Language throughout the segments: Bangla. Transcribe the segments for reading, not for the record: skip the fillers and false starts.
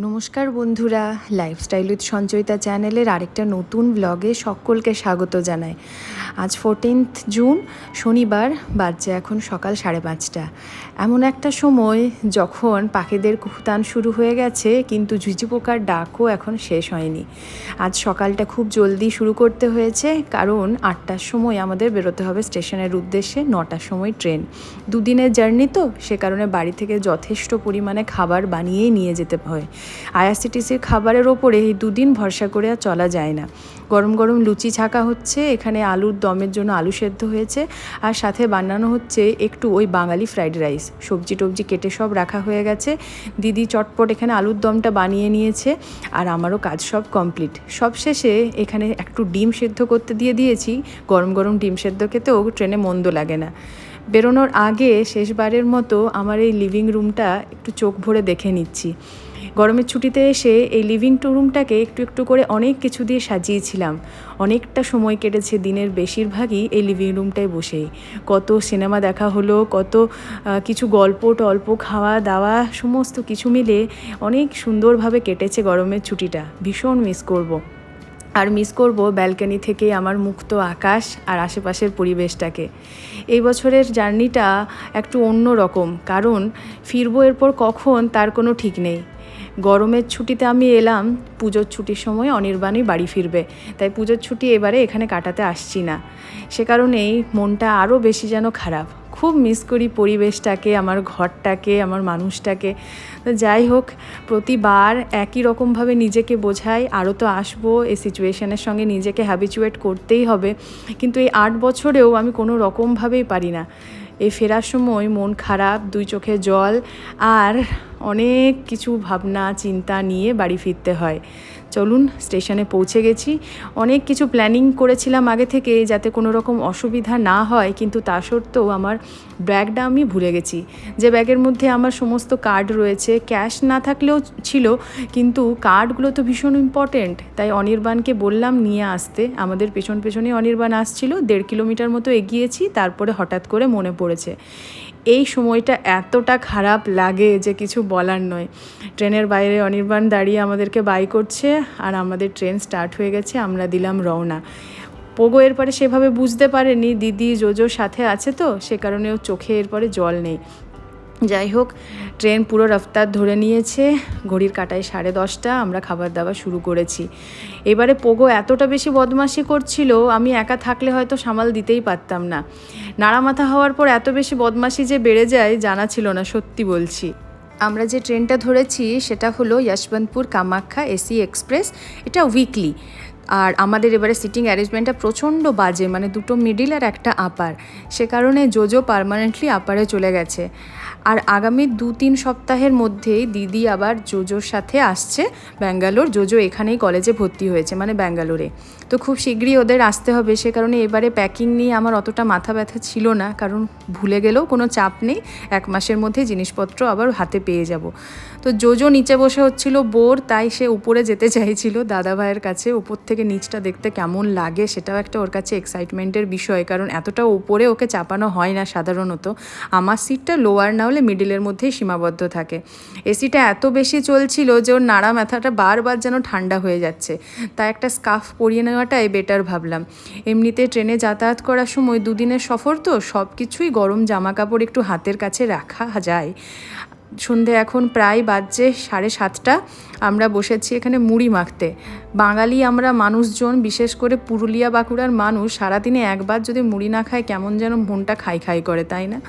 নমস্কার বন্ধুরা, লাইফস্টাইল উইথ সঞ্চয়িতা চ্যানেলের আরেকটা নতুন ব্লগে সকলকে স্বাগত জানাই। আজ 14 জুন শনিবার, বাজছে এখন সকাল 5:30। এমন একটা সময় যখন পাখিদের কুহুতান শুরু হয়ে গেছে, কিন্তু ঝুঁঝি পোকার ডাকও এখন শেষ হয়নি। আজ সকালটা খুব জলদি শুরু করতে হয়েছে, কারণ 8টার সময় আমাদের বেরোতে হবে স্টেশনের উদ্দেশ্যে, 9টার সময় ট্রেন। দুদিনের জার্নি তো, সে কারণে বাড়ি থেকে যথেষ্ট পরিমাণে খাবার বানিয়েই নিয়ে যেতে হয়। আইআরসিটিসির খাবারের ওপরে এই দুদিন ভরসা করে আর চলা যায় না। গরম গরম লুচি ছাকা হচ্ছে, এখানে আলুর দমের জন্য আলু সেদ্ধ হয়েছে, আর সাথে বানানো হচ্ছে একটু ওই বাঙালি ফ্রাইড রাইস। সবজি টবজি কেটে সব রাখা হয়ে গেছে। দিদি চটপট এখানে আলুর দমটা বানিয়ে নিয়েছে, আর আমারও কাজ সব কমপ্লিট। সব শেষে এখানে একটু ডিম সেদ্ধ করতে দিয়েছি। গরম গরম ডিম সেদ্ধ খেতেও ট্রেনে মন্দ লাগে না। বেরোনোর আগে শেষবারের মতো আমার এই লিভিং রুমটা একটু চোখ ভরে দেখে নিচ্ছি। গরমের ছুটিতে এসে এই লিভিং রুমটাকে একটু একটু করে অনেক কিছু দিয়ে সাজিয়েছিলাম। অনেকটা সময় কেটেছে দিনের বেশিরভাগই এই লিভিং রুমটায় বসেই। কত সিনেমা দেখা হলো, কত কিছু গল্প টল্প, খাওয়া দাওয়া, সমস্ত কিছু মিলে অনেক সুন্দরভাবে কেটেছে গরমের ছুটিটা। ভীষণ মিস করব। আর মিস করব ব্যালকনি থেকে আমার মুক্ত আকাশ আর আশেপাশের পরিবেশটাকে। এই বছরের জার্নিটা একটু অন্য রকম, কারণ ফিরবো এরপর কখন তার কোনো ঠিক নেই। গরমের ছুটিতে আমি এলাম, পুজোর ছুটির সময় অনির্বাণই বাড়ি ফিরবে, তাই পুজোর ছুটি এবারে এখানে কাটাতে আসছি না। সে কারণেই মনটা আরও বেশি যেন খারাপ। খুব মিস করি পরিবেশটাকে, আমার ঘরটাকে, আমার মানুষটাকে। তো যাই হোক, প্রতিবার একই রকমভাবে নিজেকে বোঝাই আরও তো আসবো, এই সিচুয়েশনের সঙ্গে নিজেকে হ্যাবিচুয়েট করতেই হবে। কিন্তু এই 8 বছরেও আমি কোনো রকমভাবেই পারি না। এই ফেরার সময় মন খারাপ, 2 চোখে জল, আর অনেক কিছু ভাবনা চিন্তা নিয়ে বাড়ি ফিরতে হয়। চলুন, স্টেশনে পৌঁছে গেছি। অনেক কিছু প্ল্যানিং করেছিলাম আগে থেকে, যাতে কোনো রকম অসুবিধা না হয়, কিন্তু তা সত্ত্বেও আমার ব্যাগটা আমি ভুলে গেছি। যে ব্যাগের মধ্যে আমার সমস্ত কার্ড রয়েছে, ক্যাশ না থাকলেও ছিল, কিন্তু কার্ডগুলো তো ভীষণ ইম্পর্টেন্ট। তাই অনির্বাণকে বললাম নিয়ে আসতে। আমাদের পেছন পেছনেই অনির্বাণ আসছিল, 1.5 কিলোমিটার মতো এগিয়েছি, তারপরে হঠাৎ করে মনে পড়েছে। এই সময়টা এতটা খারাপ লাগে যে কিছু বলার নয়। ট্রেনের বাইরে অনির্বাণ দাঁড়িয়ে আমাদেরকে বাই করছে, আর আমাদের ট্রেন স্টার্ট হয়ে গেছে। আমরা দিলাম রওনা। পোগো এরপরে সেভাবে বুঝতে পারেনি দিদি জোজোর সাথে আছে, তো সে কারণে ওর চোখে এরপরে জল নেই। যাই হোক, ট্রেন পুরো রফতার ধরে নিয়েছে। ঘড়ির কাঁটায় 10:30, আমরা খাবার দাবার শুরু করেছি। এবারে পোগো এতটা বেশি বদমাশি করছিল, আমি একা থাকলে হয়তো সামাল দিতেই পারতাম না। নাড়ামাথা হওয়ার পর এত বেশি বদমাশি যে বেড়ে যায় জানা ছিল না, সত্যি বলছি। আমরা যে ট্রেনটা ধরেছি সেটা হলো যশবন্তপুর কামাখ্যা এসি এক্সপ্রেস। এটা উইকলি। আর আমাদের এবারে সিটিং অ্যারেঞ্জমেন্টটা প্রচণ্ড বাজে, মানে 2টো মিডিল আর একটা আপার। সে কারণে জোজো পার্মানেন্টলি আপারে চলে গেছে। আর আগামী 2-3 সপ্তাহের মধ্যেই দিদি আবার জোজোর সাথে আসছে ব্যাঙ্গালোর। জোজো এখানেই কলেজে ভর্তি হয়েছে, মানে ব্যাঙ্গালোরে। তো খুব শীঘ্রই ওদের আসতে হবে। সে কারণে এবারে প্যাকিং নিয়ে আমার অতটা মাথা ব্যথা ছিল না, কারণ ভুলে গেলেও কোনো চাপ নেই। 1 মাসের মধ্যে জিনিসপত্র আবার হাতে পেয়ে যাব। তো জোজো নিচে বসে হচ্ছিল বোর, তাই সে উপরে যেতে চাইছিল দাদা ভাইয়ের কাছে। উপর থেকে নিচটা দেখতে কেমন লাগে সেটাও একটা ওর কাছে এক্সাইটমেন্টের বিষয়, কারণ এতটা উপরে ওকে চাপানো হয় না সাধারণত। আমার সিটটা লোয়ার না হলে মিডিলের মধ্যেই সীমাবদ্ধ থাকে। এসিটা এত বেশি চলছিল যে ওর নাড়া মাথাটা বারবার যেন ঠান্ডা হয়ে যাচ্ছে। তাই একটা স্কার্ফ পরিয়ে নেওয়াটাই বেটার ভাবলাম। এমনিতে ট্রেনে যাতায়াত করার সময় 2 দিনের সফর তো, সব কিছুই গরম জামা কাপড় একটু হাতের কাছে রাখা যায়। সন্ধে এখন প্রায় বাজছে 7:30। আমরা বসেছি এখানে মুড়ি মাখতে। বাঙালি আমরা মানুষজন, বিশেষ করে পুরুলিয়া বাঁকুড়ার মানুষ, সারাদিনে একবার যদি মুড়ি না খায় কেমন যেন মনটা খাই খাই করে, তাই না?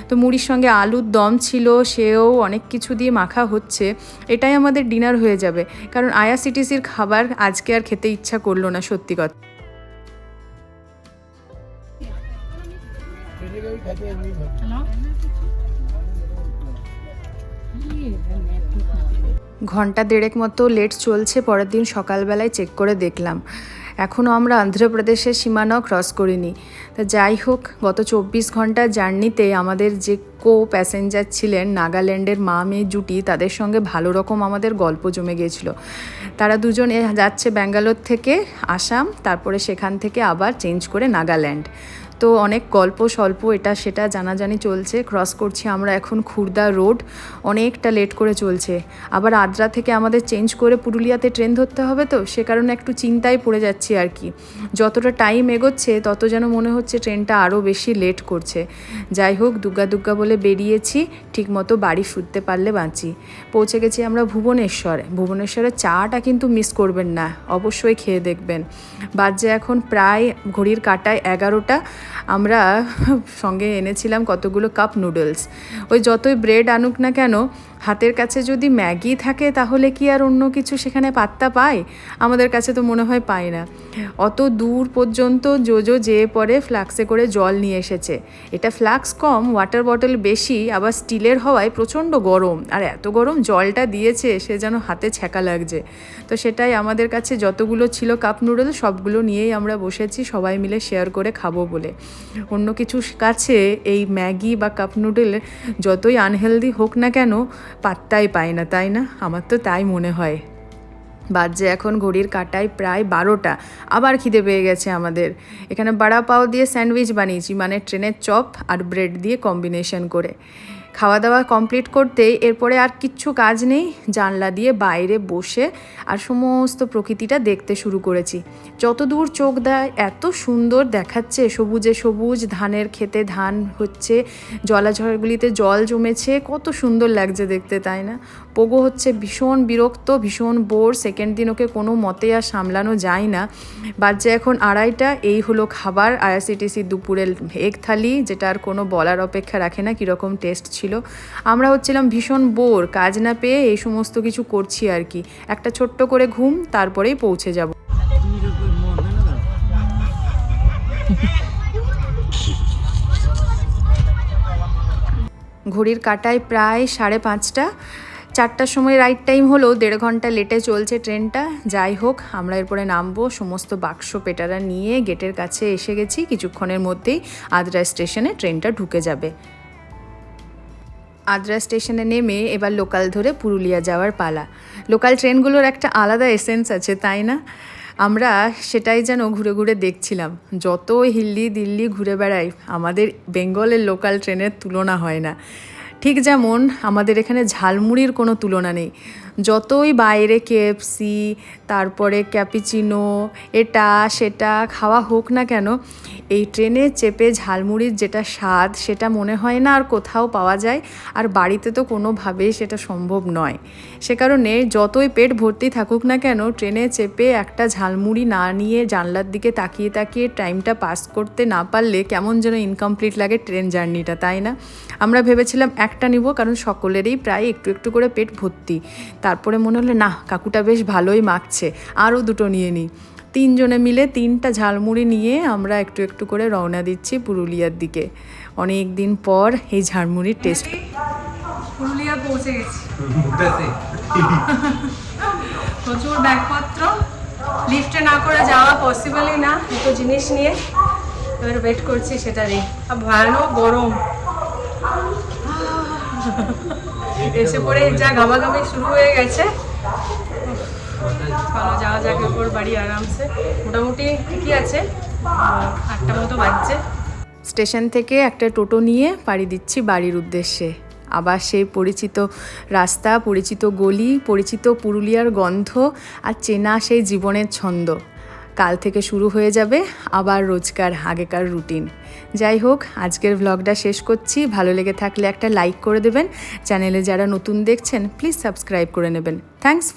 তো মুড়ির সঙ্গে আলুর দম ছিল, সেও অনেক কিছু দিয়ে মাখা হচ্ছে। এটাই আমাদের ডিনার হয়ে যাবে, কারণ আইআরসিটিসির খাবার আজকে আর খেতে ইচ্ছা করলো না, সত্যি কথা। ঘন্টা 1.5 মতো লেট চলছে। পরের দিন সকালবেলায় চেক করে দেখলাম এখনও আমরা অন্ধ্রপ্রদেশের সীমানাও ক্রস করিনি। তা যাই হোক, গত 24 ঘন্টার জার্নিতে আমাদের যে প্যাসেঞ্জার ছিলেন নাগাল্যান্ডের মা মেয়ে জুটি, তাদের সঙ্গে ভালো রকম আমাদের গল্প জমে গিয়েছিল। তারা দুজনে যাচ্ছে ব্যাঙ্গালোর থেকে আসাম, তারপরে সেখান থেকে আবার চেঞ্জ করে নাগাল্যান্ড। তো অনেক গল্প স্বল্প এটা সেটা জানাজানি চলছে। ক্রস করছি আমরা এখন খুর্দা রোড, অনেকটা লেট করে চলছে। আবার আদ্রা থেকে আমাদের চেঞ্জ করে পুরুলিয়াতে ট্রেন ধরতে হবে, তো সে কারণে একটু চিন্তায় পড়ে যাচ্ছি আর কি। যতটা টাইম এগোচ্ছে তত যেন মনে হচ্ছে ট্রেনটা আরও বেশি লেট করছে। যাই হোক, দুগ্গা দুগ্গা বলে বেরিয়েছি, ঠিকমতো বাড়ি ফিরতে পারলে বাঁচি। পৌঁছে গেছি আমরা ভুবনেশ্বরের চাটা কিন্তু মিস করবেন না, অবশ্যই খেয়ে দেখবেন। বাজে এখন প্রায় ঘড়ির কাঁটায় 11টা। আমরা সঙ্গে এনেছিলাম কতগুলো কাপ নুডলস। ওই যতই ব্রেড আনুক না কেন, হাতের কাছে যদি ম্যাগি থাকে তাহলে কি আর অন্য কিছু সেখানে পাত্তা পায়? আমাদের কাছে তো মনে হয় পায় না। অত দূর পর্যন্ত জোজো যেয়ে পরে ফ্লাক্সে করে জল নিয়ে এসেছে। এটা ফ্লাক্স কম, ওয়াটার বটল বেশি, আবার স্টিলের হওয়ায় প্রচণ্ড গরম, আর এত গরম জলটা দিয়েছে সে যেন হাতে ছ্যাঁকা লাগছে। তো সেটাই আমাদের কাছে যতগুলো ছিল কাপ নুডল সবগুলো নিয়েই আমরা বসেছি সবাই মিলে শেয়ার করে খাবো বলে। অন্য কিছু কাছে এই ম্যাগি বা কাপ নুডল যতই আনহেলদি হোক না কেন পাত্তাই পায় না, তাই না? আমার তো তাই মনে হয়। বাজে এখন ঘড়ির কাঁটায় প্রায় 12টা। আবার খিদে পেয়ে গেছে আমাদের। এখানে বড়া পাও দিয়ে স্যান্ডউইচ বানিয়েছি, মানে ট্রেনের চপ আর ব্রেড দিয়ে কম্বিনেশন করে। খাওয়া দাওয়া কমপ্লিট করতেই এরপরে আর কিচ্ছু কাজ নেই, জানলা দিয়ে বাইরে বসে আর সমস্ত প্রকৃতিটা দেখতে শুরু করেছি। যত দূর চোখ দেয় এত সুন্দর দেখাচ্ছে, সবুজে সবুজ, ধানের খেতে ধান হচ্ছে, জলাঝড়গুলিতে জল জমেছে, কত সুন্দর লাগছে দেখতে, তাই না? পোগো হচ্ছে ভীষণ বিরক্ত, ভীষণ বোর। সেকেন্ড দিন ওকে কোনো মতে আর সামলানো যায় না। বাজে এখন 2:30। এই হলো খাবার, আইআরসিটিসি দুপুরের এগ থালি, যেটা আর কোনো বলার অপেক্ষা রাখে না কীরকম টেস্ট ছিল। আমরা হচ্ছিলাম ভীষণ বোর, কাজ না পেয়ে এই সমস্ত কিছু করছি আর কি। একটা ছোট্ট করে ঘুম, তারপরেই পৌঁছে যাব। ঘড়ির কাঁটায় প্রায় 5:30। 4টার সময় রাইট টাইম হলো, 1.5 ঘন্টা লেটে চলছে ট্রেনটা। যাই হোক, আমরা এরপরে নামবো। সমস্ত বাক্স পেটারা নিয়ে গেটের কাছে এসে গেছি। কিছুক্ষণের মধ্যেই আদ্রা স্টেশনে ট্রেনটা ঢুকে যাবে। আদ্রা স্টেশনে নেমে এবার লোকাল ধরে পুরুলিয়া যাওয়ার পালা। লোকাল ট্রেনগুলোর একটা আলাদা এসেন্স আছে, তাই না? আমরা সেটাই যেন ঘুরে ঘুরে দেখছিলাম। যত হিল্লি দিল্লি ঘুরে বেড়াই, আমাদের বেঙ্গলের লোকাল ট্রেনের তুলনা হয় না। ঠিক যেমন আমাদের এখানে ঝালমুড়ির কোনো তুলনা নেই। যতই বাইরে কেএফসি, তারপরে ক্যাপিচিনো, এটা সেটা খাওয়া হোক না কেন, এই ট্রেনে চেপে ঝালমুড়ির যেটা স্বাদ সেটা মনে হয় না আর কোথাও পাওয়া যায়। আর বাড়িতে তো কোনোভাবেই সেটা সম্ভব নয়। সে কারণে যতই পেট ভর্তি থাকুক না কেন, ট্রেনে চেপে একটা ঝালমুড়ি না নিয়ে জানলার দিকে তাকিয়ে তাকিয়ে টাইমটা পাস করতে না পারলে কেমন যেন ইনকমপ্লিট লাগে ট্রেন জার্নিটা, তাই না? আমরা ভেবেছিলাম একটা নিব, কারণ সকলেরই প্রায় একটু একটু করে পেট ভর্তি। তারপরে মনে হলো না, কাকুটা বেশ ভালোই মাখছে, আরও 2টো নিয়ে নিই। 3 জনে মিলে 3টা ঝালমুড়ি নিয়ে আমরা একটু একটু করে রওনা দিচ্ছি পুরুলিয়ার দিকে। অনেক দিন পর এই ঝালমুড়ির টেস্ট। পুরুলিয়া পৌঁছে গেছি। প্রচুর ব্যাগপত্র, লিফটে না করে যাওয়া পসিবলই না, দুটো জিনিস নিয়ে এবার ওয়েট করছি সেটারই। আর ভয়ানক গরম, এসে পরে যা ঘামাঘামি শুরু হয়ে গেছে। চলো যাওয়া যাক এরপর বাড়ি আরামসে। মোটামুটি ঠিকই আছে, 8টা মতো বাজছে। স্টেশন থেকে একটা টোটো নিয়ে পাড়ি দিচ্ছি বাড়ির উদ্দেশ্যে। আবার সেই পরিচিত রাস্তা, পরিচিত গলি, পরিচিত পুরুলিয়ার গন্ধ আর চেনা সেই জীবনের ছন্দ। কাল থেকে শুরু হয়ে যাবে আবার রোজকার আগেকার রুটিন। যাই হোক, আজকের ভ্লগটা শেষ করছি। ভালো লেগে থাকলে একটা লাইক করে দেবেন। চ্যানেলে যারা নতুন দেখছেন প্লিজ সাবস্ক্রাইব করে নেবেন। থ্যাঙ্কস।